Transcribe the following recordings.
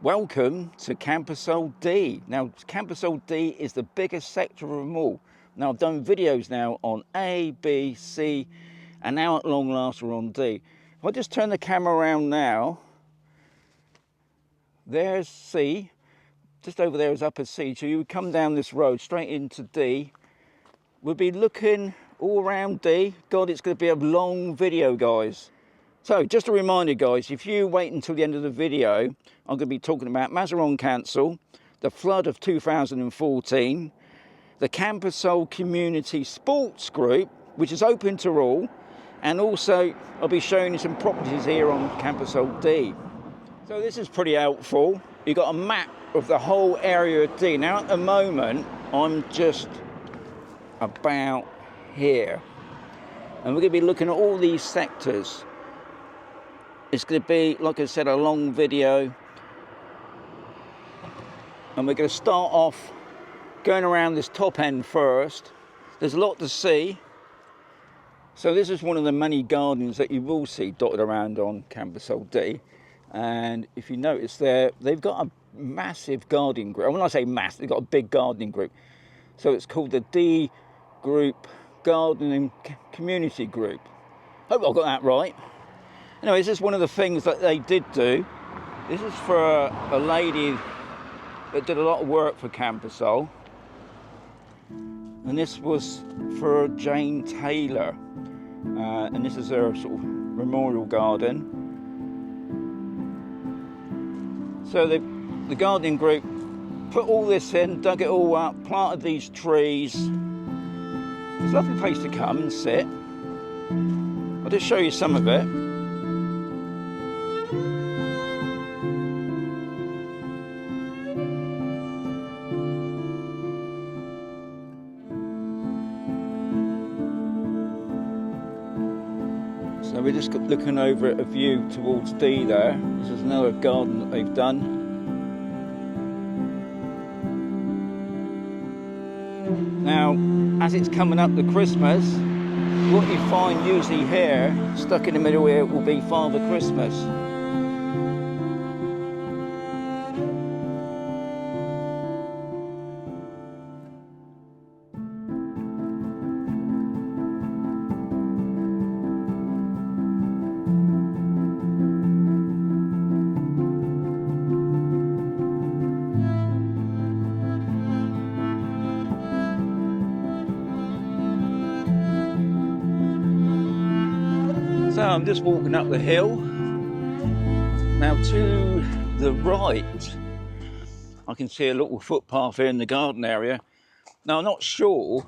Welcome to Camposol D. Now, Camposol D is the biggest sector of them all. Now, I've done videos now on A, B, C, and now at long last we're on D. If I just turn the camera around now, there's C. Just over there is upper C. So you would come down this road straight into D. We'll be looking all around D. God, it's going to be a long video, guys. So just a reminder, guys, if you wait until the end of the video, I'm going to be talking about Mazarron Council, the flood of 2014, the Camposol Community Sports Group, which is open to all, and also I'll be showing you some properties here on Camposol D. So this is pretty helpful. You've got a map of the whole area of D. Now at the moment, I'm just about here, and we're going to be looking at all these sectors. It's going to be, like I said, a long video, and we're going to start off going around this top end first. There's a lot to see. So this is one of the many gardens that you will see dotted around on Camposol D, and if you notice there, they've got a massive gardening group. When I say mass, they've got a big gardening group. So it's called the D Group Gardening Community Group. Hope I got that right. Anyway, this is one of the things that they did do. This is for a lady that did a lot of work for Camposol. And this was for Jane Taylor. And this is her sort of memorial garden. So the gardening group put all this in, dug it all up, planted these trees. It's a lovely place to come and sit. I'll just show you some of it. So we're just looking over at a view towards D there. This is another garden that they've done. Now, as it's coming up to Christmas, what you find usually here, stuck in the middle here, will be Father Christmas. So I'm just walking up the hill. Now to the right, I can see a little footpath here in the garden area. Now I'm not sure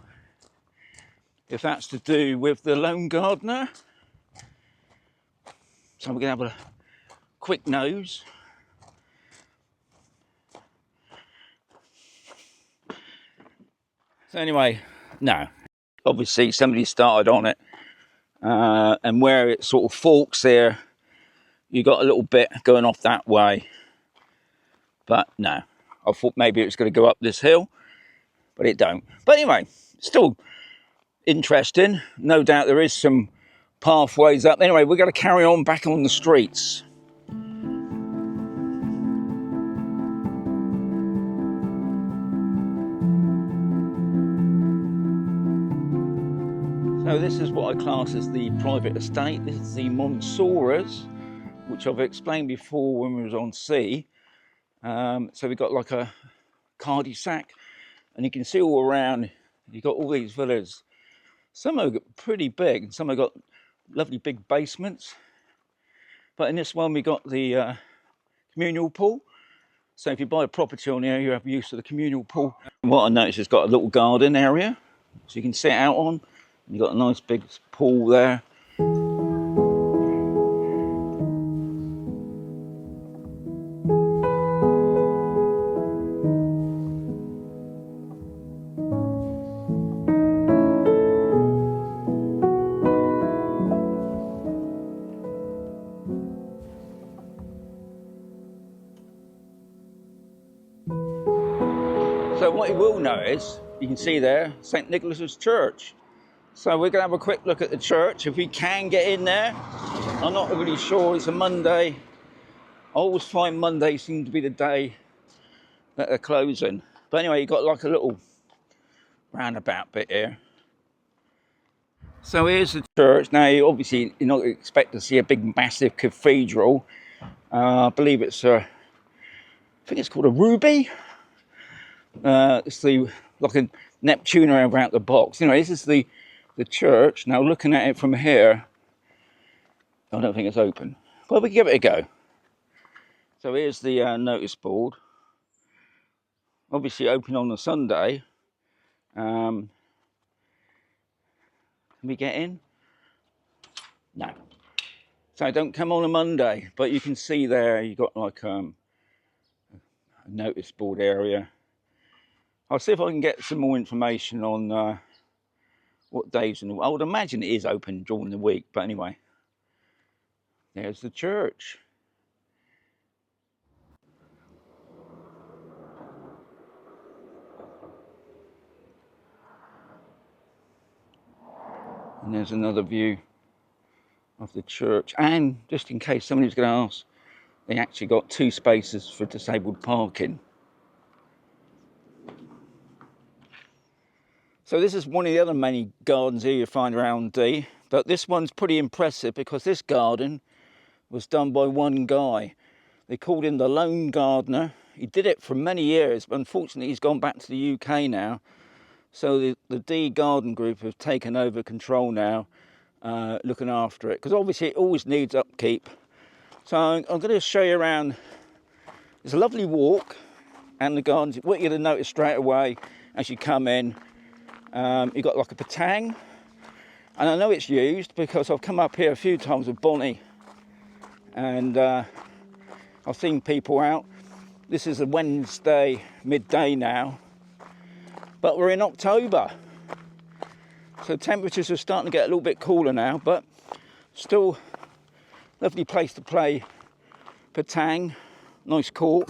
if that's to do with the lone gardener. So we're going to have a quick nose. So anyway, no. Obviously somebody started on it. And where it sort of forks there, you got a little bit going off that way. But no, I thought maybe it was going to go up this hill, but it don't. But anyway, still interesting. No doubt there is some pathways up. Anyway, we're going to carry on back on the streets. So this is what I class as the private estate. This is the Monsoras, which I've explained before when we was on C. So we've got like a cul-de-sac, and you can see all around, you've got all these villas. Some are pretty big, and some have got lovely big basements. But in this one, we got the communal pool. So if you buy a property on here, you have use of the communal pool. And what I noticed, it's got a little garden area, so you can sit out on. You've got a nice big pool there. So what you will notice, you can see there, St. Nicholas's Church. So we're going to have a quick look at the church, if we can get in there. I'm not really sure, it's a Monday. I always find Monday seems to be the day that they're closing. But anyway, you've got like a little roundabout bit here. So here's the church. Now, obviously, you're not expect to see a big, massive cathedral. I believe it's I think it's called a ruby. It's like a Neptune around the box. You know, this is the church. Now, looking at it from here, I don't think it's open. Well, we can give it a go. So here's the notice board. Obviously open on a Sunday. Can we get in? No. So don't come on a Monday, but you can see there you've got like a notice board area. I'll see if I can get some more information on what days. I would imagine it is open during the week, but anyway. There's the church. And there's another view of the church. And just in case somebody's going to ask, they actually got 2 spaces for disabled parking. So this is one of the other many gardens here you find around D. But this one's pretty impressive because this garden was done by one guy. They called him the Lone Gardener. He did it for many years, but unfortunately he's gone back to the UK now. So the D Garden Group have taken over control now, looking after it. Because obviously it always needs upkeep. So I'm going to show you around. It's a lovely walk, and the gardens. What you're going to notice straight away as you come in, you've got like a petanque. And I know it's used because I've come up here a few times with Bonnie. And I've seen people out. This is a Wednesday midday now. But we're in October, so temperatures are starting to get a little bit cooler now, but still lovely place to play petanque, nice court.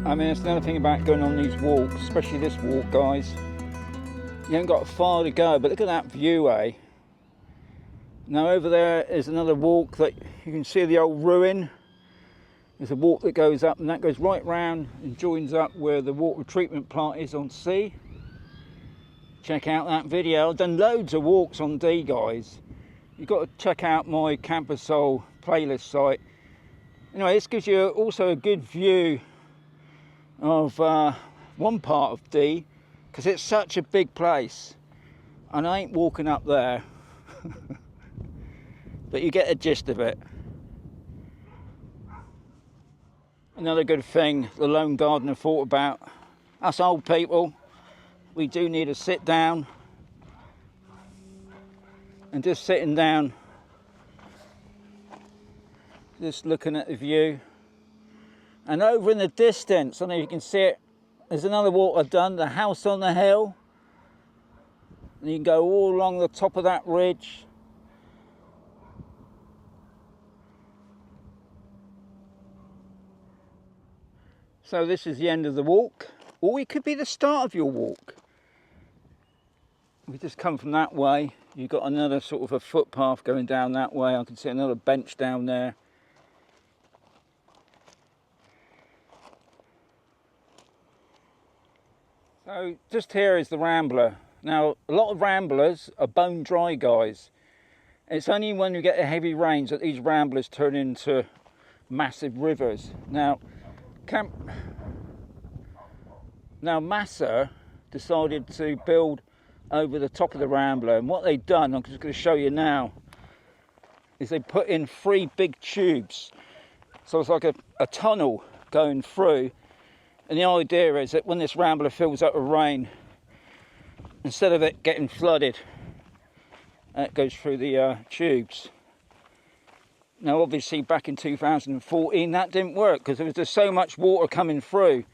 I mean, it's another thing about going on these walks, especially this walk, guys. You haven't got far to go, but look at that view, eh? Now over there is another walk that you can see the old ruin. There's a walk that goes up, and that goes right round and joins up where the water treatment plant is on C. Check out that video. I've done loads of walks on D, guys. You've got to check out my Camposol playlist site. Anyway, this gives you also a good view of one part of D, because it's such a big place, and I ain't walking up there. But you get a gist of it. Another good thing the Lone Gardener thought about us old people. we do need a sit down, and just sitting down, just looking at the view. And over in the distance, I don't know if you can see it, there's another walk I've done, the house on the hill. And you can go all along the top of that ridge. So this is the end of the walk, or it could be the start of your walk. We just come from that way. You've got another sort of a footpath going down that way. I can see another bench down there. So just here is the Rambler. Now, a lot of Ramblers are bone dry, guys. It's only when you get the heavy rains that these Ramblers turn into massive rivers. Now, Massa decided to build over the top of the Rambler, and what they've done, I'm just going to show you now, is they put in 3 big tubes. So it's like a tunnel going through, and the idea is that when this Rambler fills up with rain, instead of it getting flooded, it goes through the tubes. Now obviously back in 2014 that didn't work because there was just so much water coming through,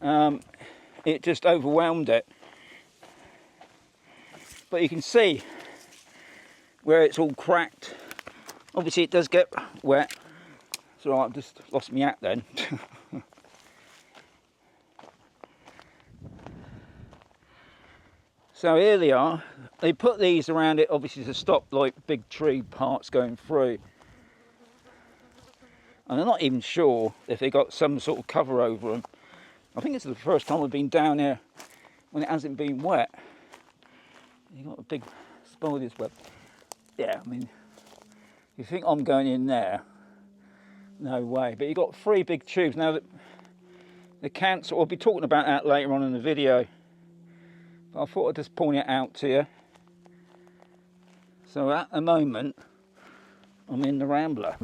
it just overwhelmed it. But you can see where it's all cracked. Obviously it does get wet. So I've just lost my hat then. So here they are. They put these around it obviously to stop like big tree parts going through. And I'm not even sure if they got some sort of cover over them. I think it's the first time we've been down here when it hasn't been wet. You got a big spider's web. Yeah, I mean, you think I'm going in there? No way. But you got 3 big tubes. Now the council, I'll be talking about that later on in the video. But I thought I'd just point it out to you. So at the moment, I'm in the Rambler.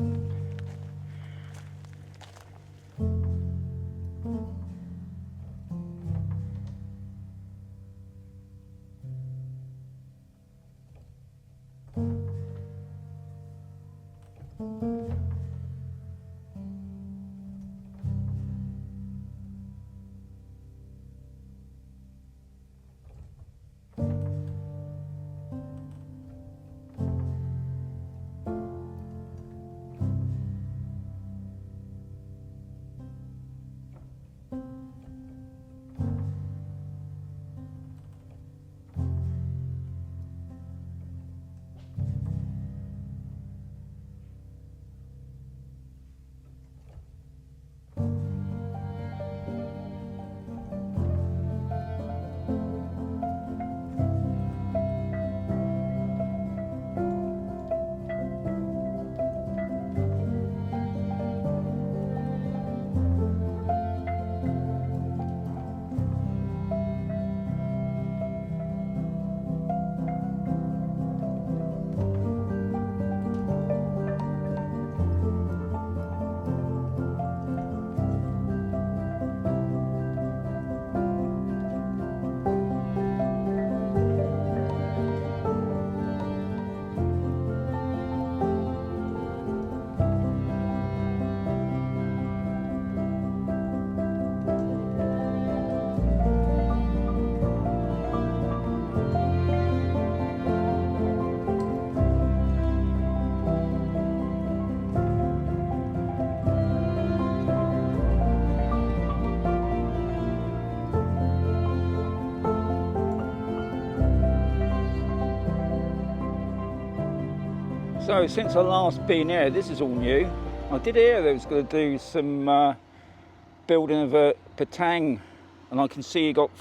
So since I last been here, this is all new. I did hear they was going to do some building of a petanque, and I can see you got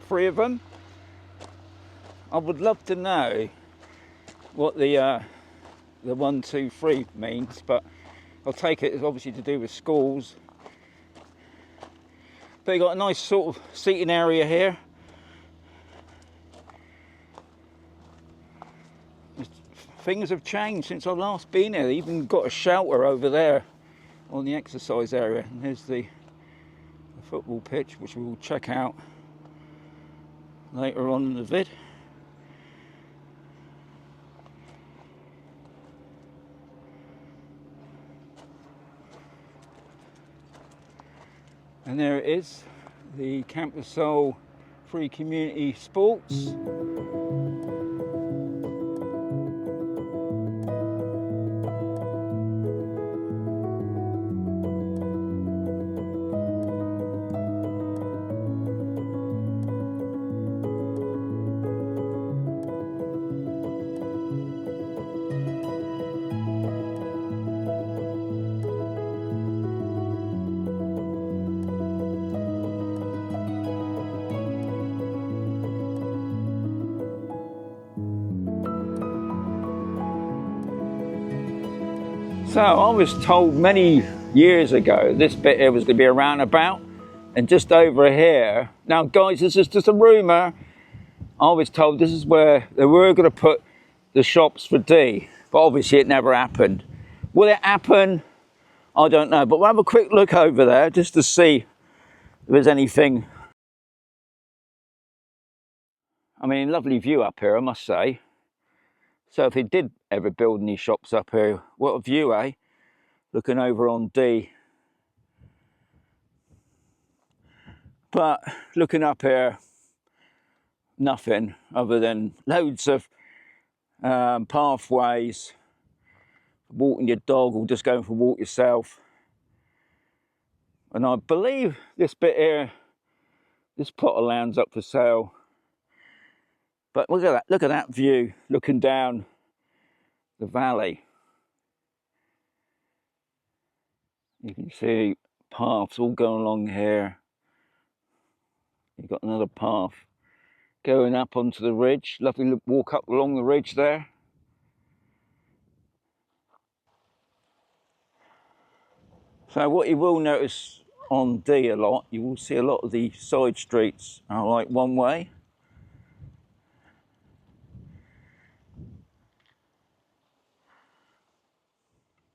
3 of them. I would love to know what the 1, 2, 3 means, but I'll take it as obviously to do with schools. But you got a nice sort of seating area here. Things have changed since I've last been here. They even got a shelter over there on the exercise area. And there's the football pitch, which we will check out. later on in the vid. And there it is, the Camposol Free Community Sports. So I was told many years ago this bit here was going to be a roundabout, and just over here, now guys, this is just a rumour, I was told this is where they were going to put the shops for D, but obviously it never happened. Will it happen? I don't know, but we'll have a quick look over there just to see if there's anything. I mean, lovely view up here, I must say. So if they did ever build any shops up here, what a view, eh? Looking over on D. But looking up here, nothing other than loads of pathways, walking your dog or just going for a walk yourself. And I believe this bit here, this plot of land's up for sale. But look at that view, looking down the valley. You can see paths all going along here. You've got another path going up onto the ridge. Lovely walk up along the ridge there. So what you will notice on D a lot, you will see a lot of the side streets are like one way.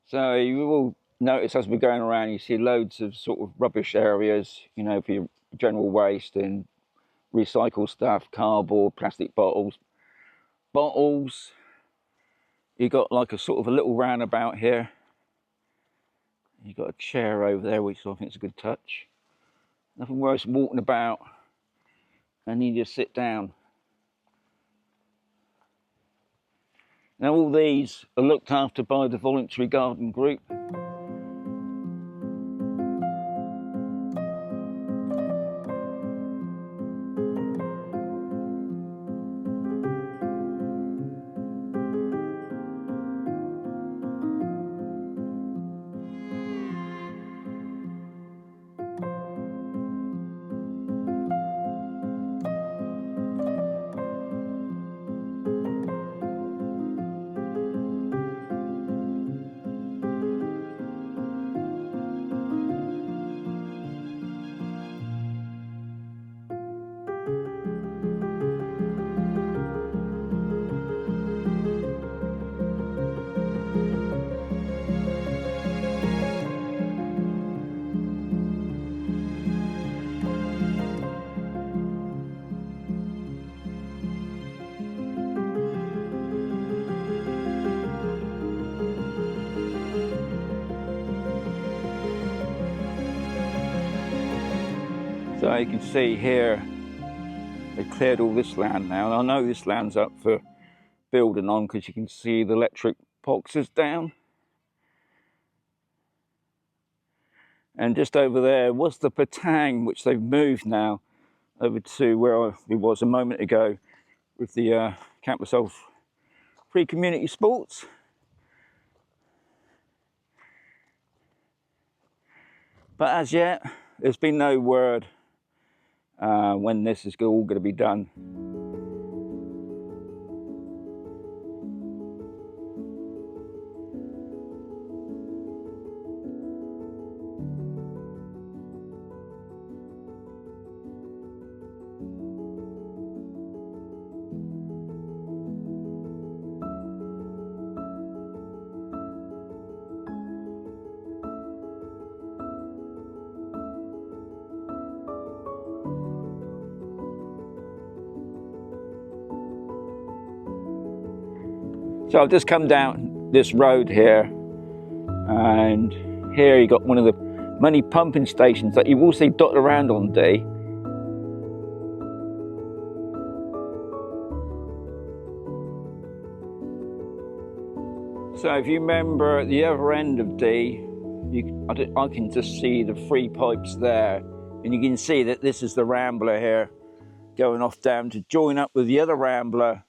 So you will notice as we're going around, you see loads of sort of rubbish areas, you know, for your general waste and recycle stuff, cardboard, plastic bottles. You got like a sort of a little roundabout here. You got a chair over there, which I think is a good touch. Nothing worse than walking about and you just sit down. Now all these are looked after by the voluntary garden group. So you can see here, they've cleared all this land now. And I know this land's up for building on because you can see the electric boxes down. And just over there was the petanque, which they've moved now over to where it was a moment ago with the Camposol Free Community Sports. But as yet, there's been no word when this is all going to be done. So I've just come down this road here, and here you got one of the many pumping stations that you will see dotted around on D. So if you remember at the other end of D, I can just see the three pipes there, and you can see that this is the Rambler here, going off down to join up with the other Rambler,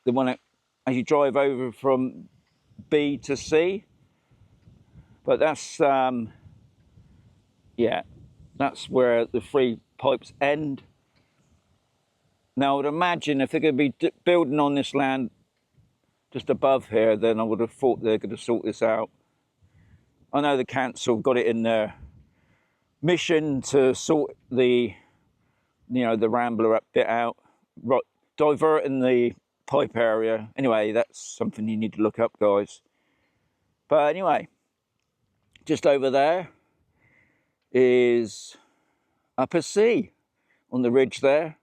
the one that, as you drive over from B to C. But that's, yeah, that's where the three pipes end. Now I would imagine if they're going to be building on this land just above here, then I would have thought they're going to sort this out. I know the council got it in their mission to sort the, the Rambler up bit out, right, diverting the pipe area. Anyway, that's something you need to look up, guys. But anyway, just over there is Upper C on the ridge there.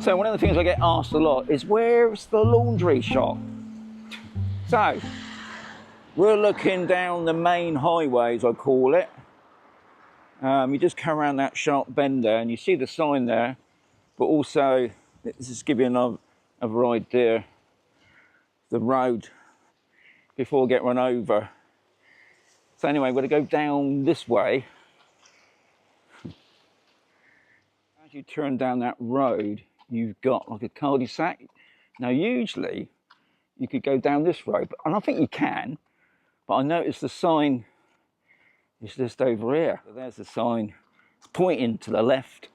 So one of the things I get asked a lot is, where's the laundry shop? So we're looking down the main highway, as I call it. You just come around that sharp bend there and you see the sign there, but also, this is giving you another idea, the road before I get run over. So anyway, we're going to go down this way. As you turn down that road, you've got like a cul-de-sac. Now usually you could go down this road, and I think you can, but I noticed the sign is just over here. So there's the sign, it's pointing to the left,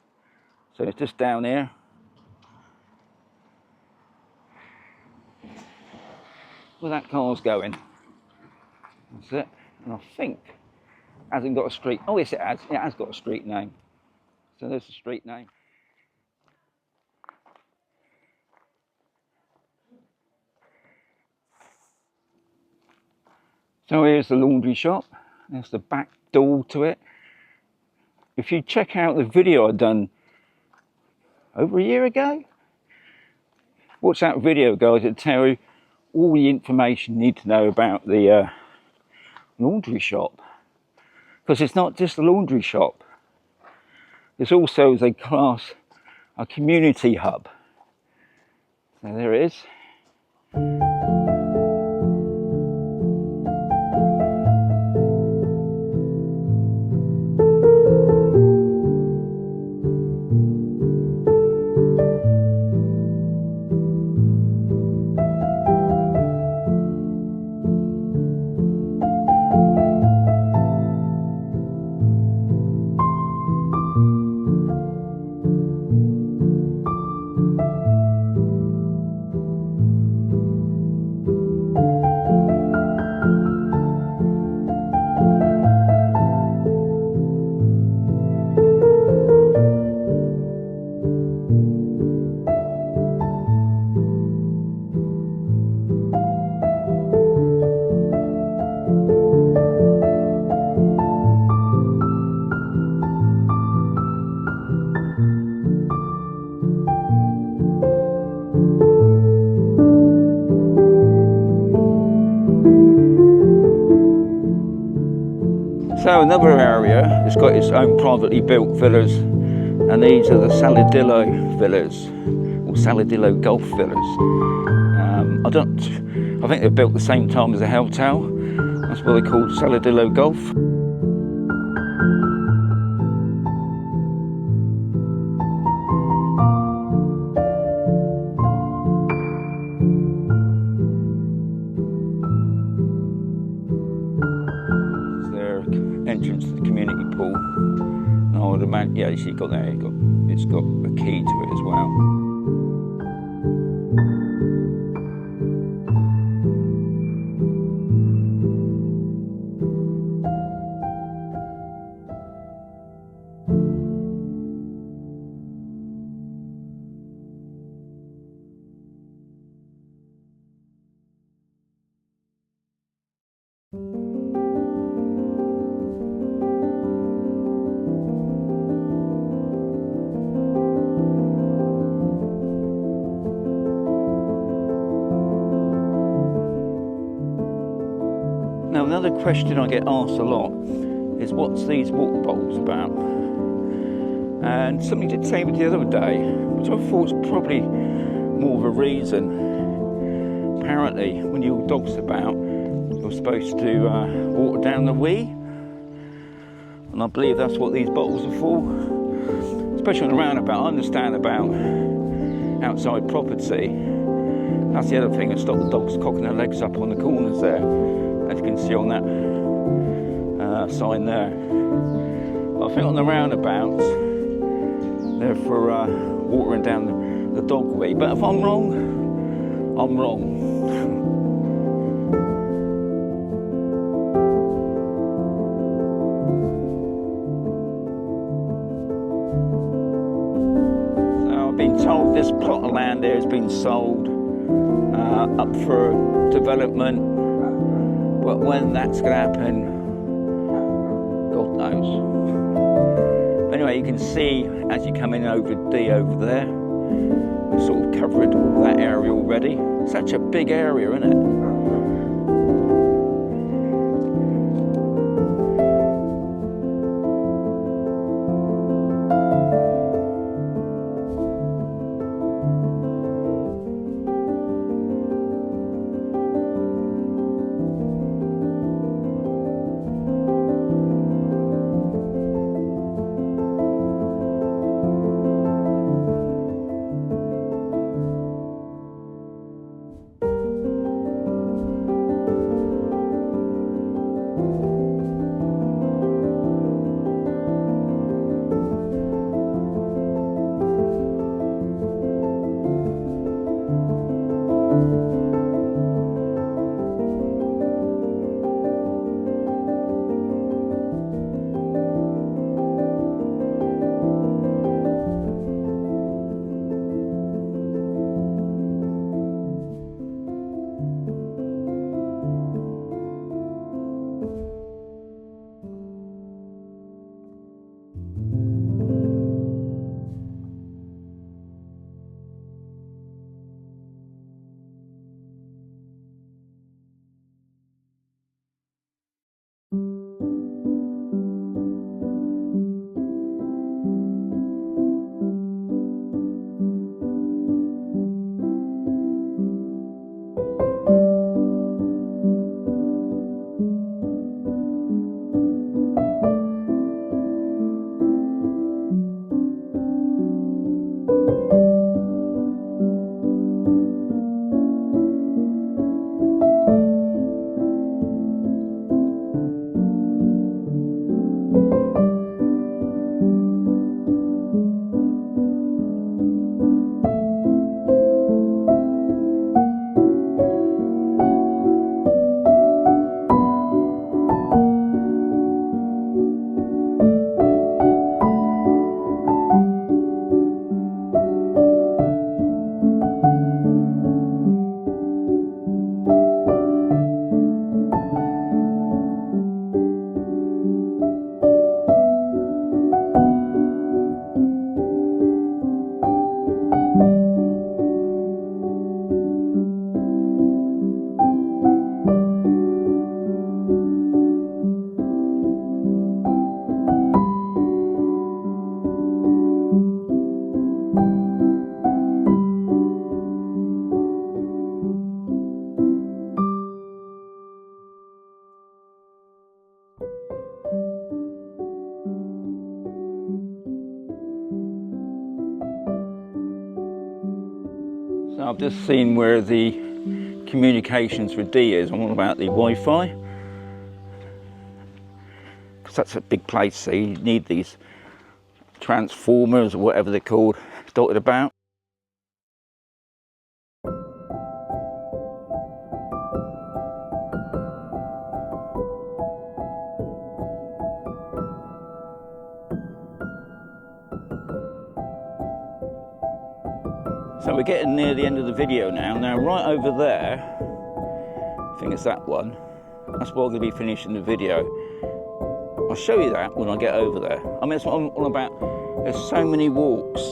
so it's just down here. Where that car's going, that's it. And I think it hasn't got a street, oh yes it has got a street name. So there's the street name. So here's the laundry shop, there's the back door to it. If you check out the video I've done over a year ago, watch that video, guys, it'll tell you all the information you need to know about the laundry shop. Because it's not just a laundry shop, it's also, as they class, a community hub. So there it is. So another area has got its own privately built villas, and these are the Saladillo villas, or Saladillo Golf villas. I think they're built the same time as a hotel. That's why they're called Saladillo Golf. Entrance to the community pool. And I would imagine, yeah, you see, got there, it's got a key to it as well. Now another question I get asked a lot is what's these water bowls about? And somebody did say to me the other day, which I thought was probably more of a reason. Apparently when your dog's about, you're supposed to water down the wee, and I believe that's what these bottles are for. Especially on the roundabout. I understand about outside property. That's the other thing that stops the dogs cocking their legs up on the corners there, as you can see on that sign there. I think on the roundabouts they're for watering down the dog wee, but if I'm wrong, I'm wrong. So I've been told this plot of land there has been sold up for development, but when that's going to happen, God knows. Anyway, you can see as you come in over D over there, we've sort of covered all that area already. Such a big area, isn't it? So I've just seen where the communications for D is. I'm all about the Wi-Fi, because that's a big place, so you need these transformers or whatever they're called dotted about. So we're getting near the end of the video now. Now right over there, I think it's that one, that's where I'm going to be finishing the video. I'll show you that when I get over there. I mean, that's what I'm all about. There's so many walks,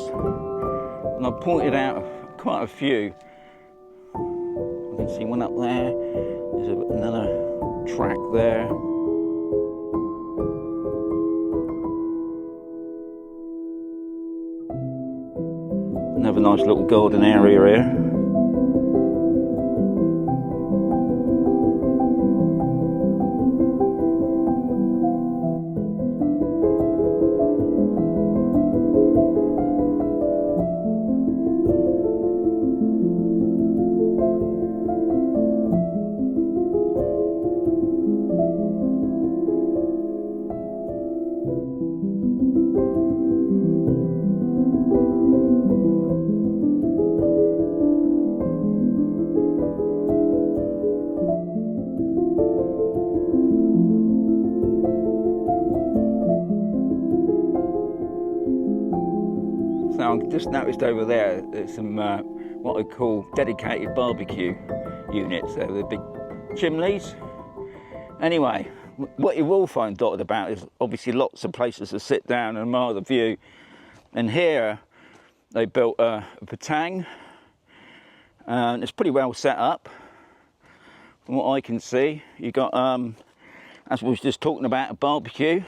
and I've pointed out quite a few. I can see one up there. There's another track there. Another nice little garden area here. So I've just noticed over there's some what I call dedicated barbecue units. They're the big chimneys. Anyway, what you will find dotted about is obviously lots of places to sit down and admire the view. And here they built a petanque, and it's pretty well set up from what I can see. You got, as we was just talking about, a barbecue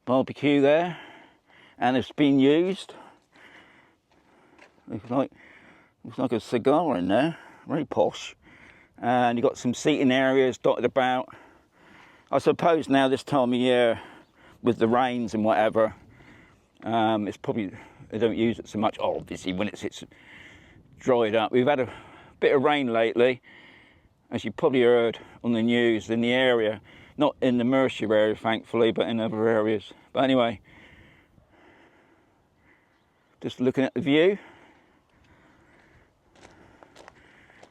there. And it's been used. Looks like a cigar in there, very posh. And you've got some seating areas dotted about. I suppose now this time of year, with the rains and whatever, it's probably, they don't use it so much. Oh, obviously when it's dried up. We've had a bit of rain lately, as you probably heard on the news, in the area. Not in the Murcia area, thankfully, but in other areas. But anyway, just looking at the view.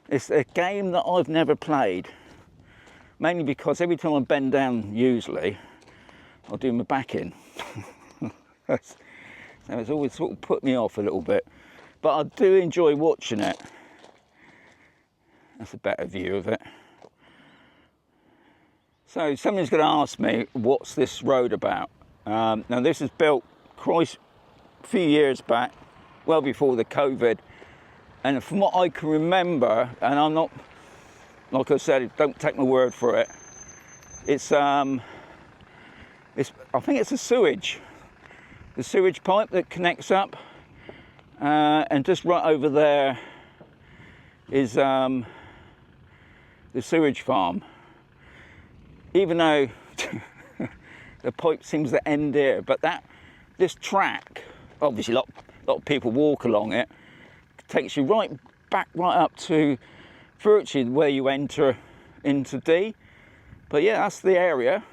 It's a game that I've never played, mainly because every time I bend down, usually, I'll do my back in. So it's always sort of put me off a little bit, but I do enjoy watching it. That's a better view of it. So somebody's going to ask me, what's this road about? Now this is built a few years back, well before the COVID, and from what I can remember, and I'm not, like I said, don't take my word for it, I think it's the sewage pipe that connects up, and just right over there is the sewage farm. Even though the pipe seems to end here, but this track, obviously a lot of people walk along it, takes you right up to virtually where you enter into D. But yeah, that's the area.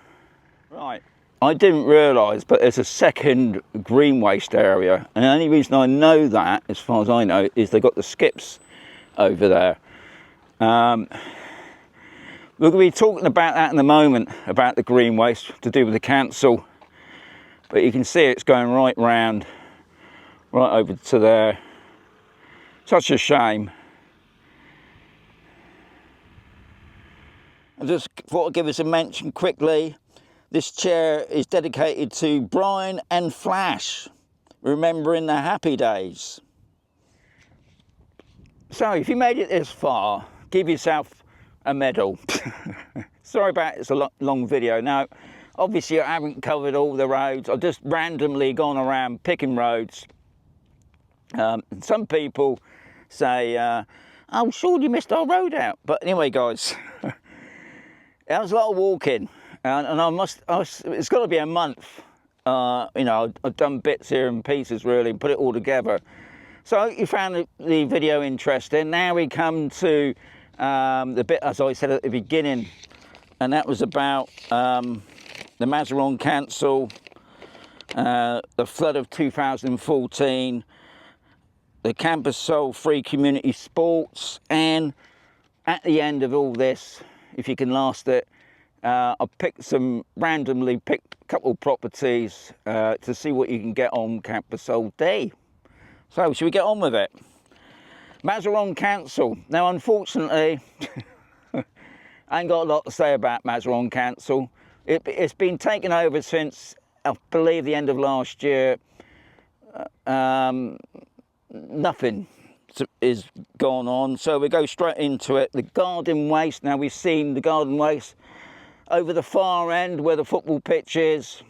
Right. I didn't realise, but there's a second green waste area, and the only reason I know that, as far as I know, is they've got the skips over there. We're going to be talking about that in a moment, about the green waste to do with the council. But you can see it's going right round, right over to there. Such a shame. I just thought I'd give us a mention quickly. This chair is dedicated to Brian and Flash, remembering the happy days. So if you made it this far, give yourself a medal. Sorry about it's a long video. Now, obviously I haven't covered all the roads. I've just randomly gone around picking roads. Some people say, oh, sure, you missed our road out. But anyway, guys, that was a lot of walking. And it's got to be a month. You know, I've done bits here and pieces really and put it all together. So you found the video interesting. Now we come to the bit, as I said at the beginning, and that was about the Mazarron Council, the flood of 2014, the Camposol free community sports, and at the end of all this, if you can last it, I randomly picked a couple of properties to see what you can get on Camposol D. So, should we get on with it? Mazarron Council. Now, unfortunately, I ain't got a lot to say about Mazarron Council. It's been taken over since, I believe, the end of last year. Nothing is gone on, so we go straight into it. The garden waste. Now we've seen the garden waste over the far end where the football pitch is.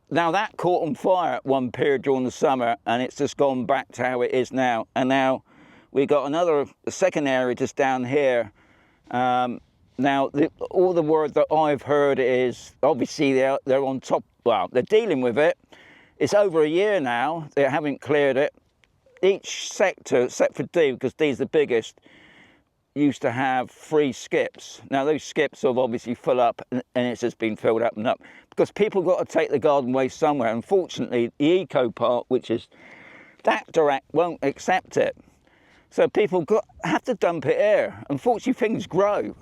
Now that caught on fire at one period during the summer, and it's just gone back to how it is now. And now we got a second area just down here. Now all the word that I've heard is obviously they're on top. Well, they're dealing with it. It's over a year now. They haven't cleared it. Each sector, except for D, because D is the biggest, used to have 3 skips. Now those skips have obviously full up, and it's just been filled up and up because people got to take the garden waste somewhere. Unfortunately, the eco part, which is that direct, won't accept it. So people have to dump it here. Unfortunately, things grow.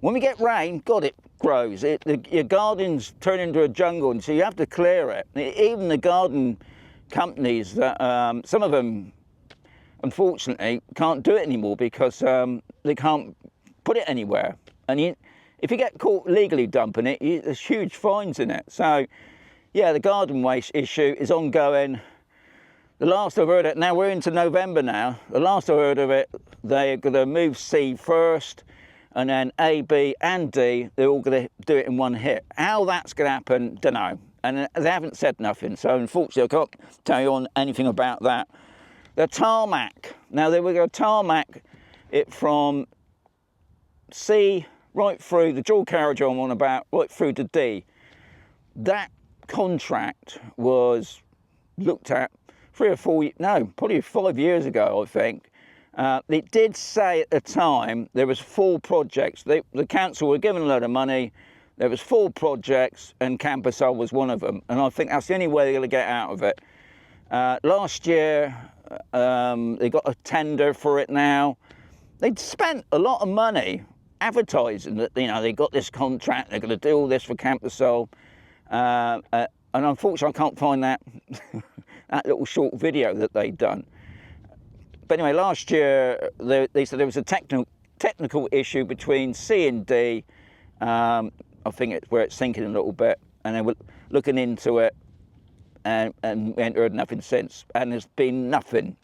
When we get rain, God, it grows. Your gardens turn into a jungle, and so you have to clear it. Even the garden companies, that some of them, unfortunately, can't do it anymore because they can't put it anywhere. And if you get caught legally dumping it, there's huge fines in it. So, yeah, the garden waste issue is ongoing. The last I've heard of it, now we're into November now, the last I heard of it, they're going to move C first, and then A, B and D, they're all going to do it in one hit. How that's going to happen, don't know. And they haven't said nothing, so unfortunately I can't tell you anything about that. The tarmac. Now they were going to tarmac it from C right through the dual carriage I'm on about, right through to D. That contract was looked at 3 or 4, no, probably 5 years ago, I think. It did say at the time there was 4 projects. The council were given a load of money. There was 4 projects, and Camposol was one of them. And I think that's the only way they're going to get out of it. Last year, they got a tender for it now. They'd spent a lot of money advertising that, you know, they got this contract, they're going to do all this for Camposol. And unfortunately, I can't find that, that little short video that they'd done. But anyway, last year, they said there was a technical issue between C and D. I think it's where it's sinking a little bit. And they were looking into it, and we haven't heard nothing since. And there's been nothing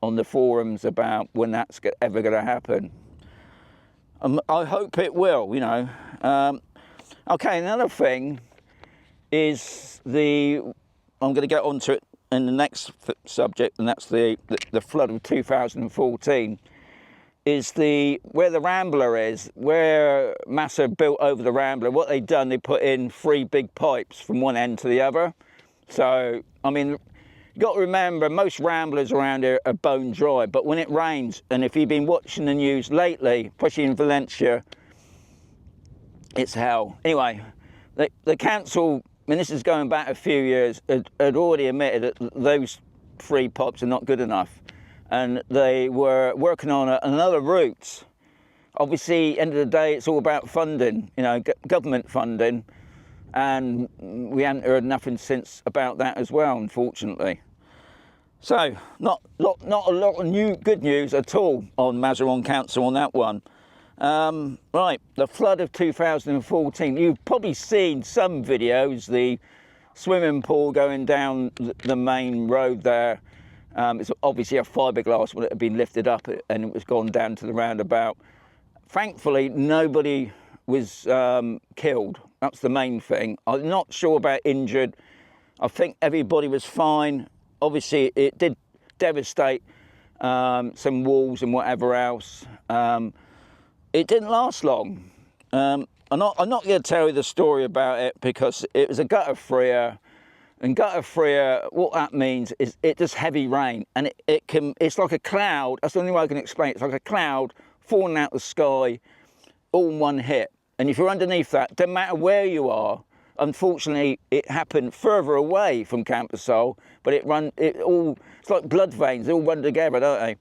on the forums about when that's ever going to happen. I hope it will, you know. Okay, another thing is I'm going to get onto it in the next subject, and that's the flood of 2014. Is where the Rambler is, where Massa built over the Rambler. What they've done, they put in 3 big pipes from one end to the other. So, I mean, you've got to remember, most Ramblers around here are bone dry, but when it rains, and if you've been watching the news lately, especially in Valencia, it's hell. Anyway, the council, and this is going back a few years, had already admitted that those 3 pipes are not good enough. And they were working on another route. Obviously, end of the day, it's all about funding, you know, government funding. And we haven't heard nothing since about that as well, unfortunately. So, not a lot of good news at all on Mazarron Council on that one. Right, the flood of 2014. You've probably seen some videos, the swimming pool going down the main road there. It's obviously a fiberglass when it had been lifted up and it was gone down to the roundabout. Thankfully, nobody was killed. That's the main thing. I'm not sure about injured. I think everybody was fine. Obviously, it did devastate some walls and whatever else. It didn't last long. I'm not going to tell you the story about it because it was a gutter freer. And gutter freer, what that means is it does heavy rain, and it's like a cloud. That's the only way I can explain it. It's like a cloud falling out the sky, all in one hit. And if you're underneath that, doesn't matter where you are. Unfortunately, it happened further away from Camposol, but it's like blood veins. They all run together, don't they?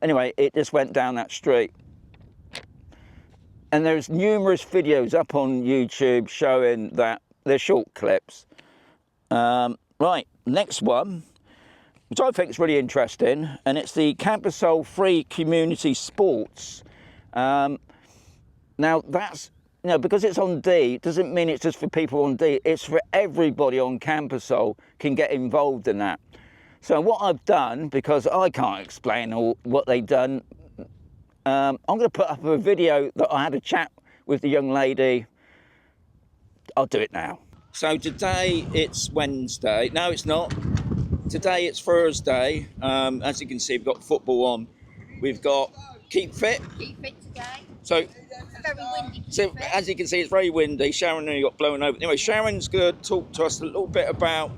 Anyway, it just went down that street. And there's numerous videos up on YouTube showing that. They're short clips. Right, next one, which I think is really interesting, and it's the Camposol Free Community Sports. Now that's, you know, because it's on D, it doesn't mean it's just for people on D, it's for everybody on Camposol can get involved in that. So what I've done, because I can't explain all what they've done, I'm going to put up a video that I had a chat with the young lady. I'll do it now. So today it's Wednesday. No, it's not. Today it's Thursday. As you can see, we've got football on. We've got Keep Fit. Keep Fit today. So, it's very windy. So as you can see, it's very windy. Sharon nearly got blown over. Anyway, Sharon's going to talk to us a little bit about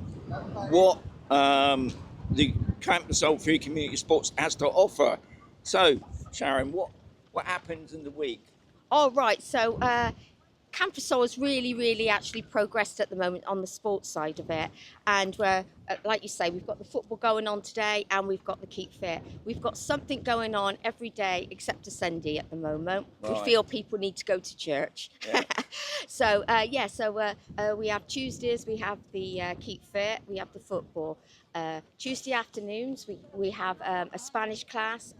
what the Camposol Free Community Sports has to offer. So, Sharon, what happens in the week? All right, so Camposol has really actually progressed at the moment on the sports side of it. And we're, like you say, we've got the football going on today and we've got the Keep Fit. We've got something going on every day except a Sunday at the moment. Right. We feel people need to go to church. Yeah. So, we have Tuesdays, we have the Keep Fit, we have the football. Tuesday afternoons, we have a Spanish class.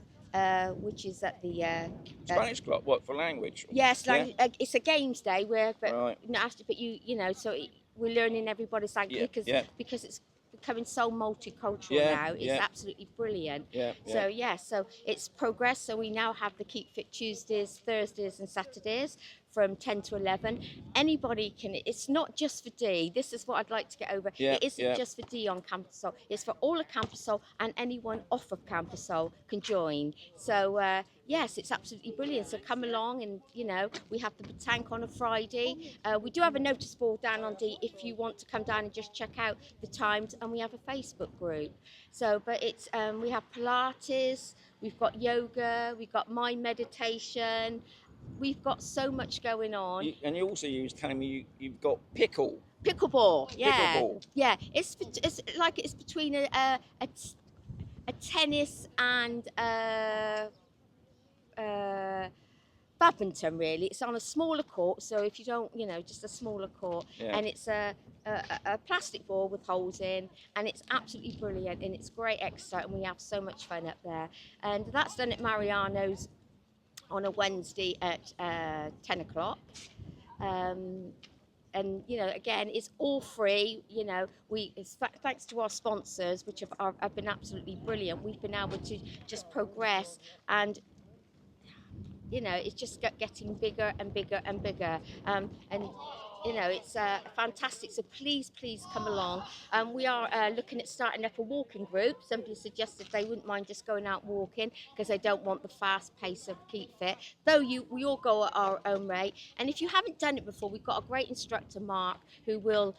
Which is at the Spanish club. What, for language? Yes, yeah. It's a games day where, right. So we're learning everybody's language because it's becoming so multicultural now. It's absolutely brilliant. So it's progressed. So we now have the Keep Fit Tuesdays, Thursdays, and Saturdays from 10 to 11. Anybody can, it's not just for D. This is what I'd like to get over. It isn't just for D on Camposol. It's for all of Camposol, and anyone off of Camposol can join. So yes, it's absolutely brilliant. So come along, and we have the petanque on a Friday. We do have a notice board down on D if you want to come down and just check out the times, and we have a Facebook group. So, but it's we have Pilates, we've got yoga, we've got mind meditation. We've got so much going on. And you also telling me you've got pickleball. Yeah, pickleball. Yeah. It's between a tennis and badminton. Really, it's on a smaller court. So if you don't, just a smaller court, and it's a plastic ball with holes in, and it's absolutely brilliant, and it's great exercise, and we have so much fun up there. And that's done at Mariano's on a Wednesday at 10 o'clock. And, again, it's all free. Thanks to our sponsors, which have been absolutely brilliant. We've been able to just progress, and, it's just getting bigger and bigger and bigger. It's fantastic. So please come along. We are looking at starting up a walking group. Somebody suggested they wouldn't mind just going out walking because they don't want the fast pace of Keep Fit. Though we all go at our own rate. And if you haven't done it before, we've got a great instructor, Mark, who will,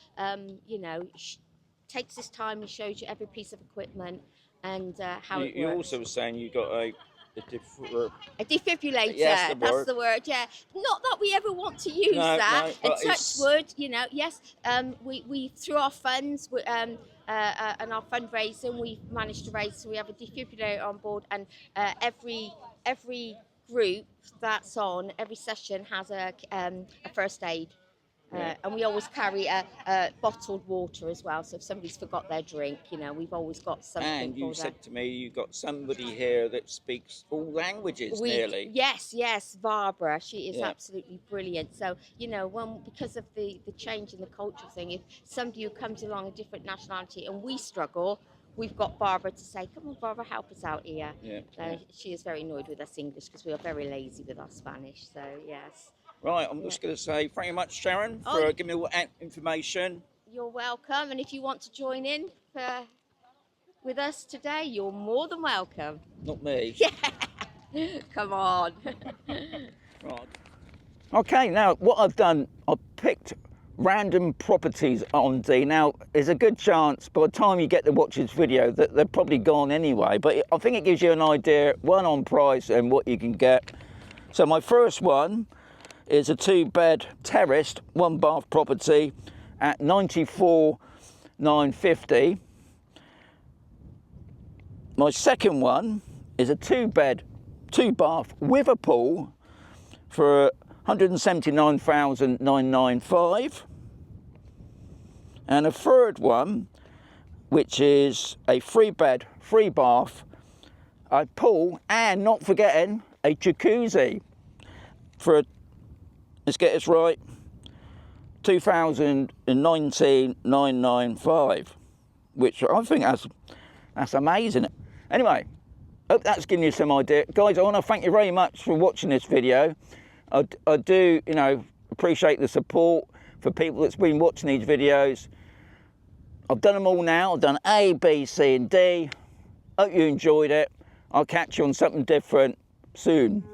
takes his time and shows you every piece of equipment and how it works. You also were saying you got a defibrillator. Yes, that's the word. Yeah, not that we ever want to use that. And touch wood, yes. We through our funds and our fundraising, we've managed to raise. So we have a defibrillator on board, and every group that's on every session has a first aid. And we always carry a bottled water as well. So if somebody's forgot their drink, we've always got something. And you said to me you've got somebody here that speaks all languages nearly. Yes, Barbara. She is absolutely brilliant. So, because of the change in the culture thing, if somebody who comes along a different nationality and we struggle, we've got Barbara to say, come on, Barbara, help us out here. She is very annoyed with us English because we are very lazy with our Spanish. So, yes. Right, I'm just going to say thank you much, Sharon, for giving me all that information. You're welcome, and if you want to join in with us today, you're more than welcome. Not me. Yeah, come on. Right. Okay, now what I've done, I've picked random properties on D. Now, there's a good chance by the time you get to watch this video that they're probably gone anyway, but I think it gives you an idea, one, on price and what you can get. So my first one is a 2-bed terraced 1-bath property at 94,950. My second one is a 2-bed 2-bath with a pool for 179,995. And a third one, which is a 3-bed 3-bath, a pool, and not forgetting a jacuzzi for let's get this right, 2,019,995, which I think that's That's amazing. Anyway, hope that's given you some idea. Guys, I want to thank you very much for watching this video. I do, you know, appreciate the support for people that's been watching these videos. I've done them all now. I've done A, B, C and D. Hope you enjoyed it. I'll catch you on something different soon.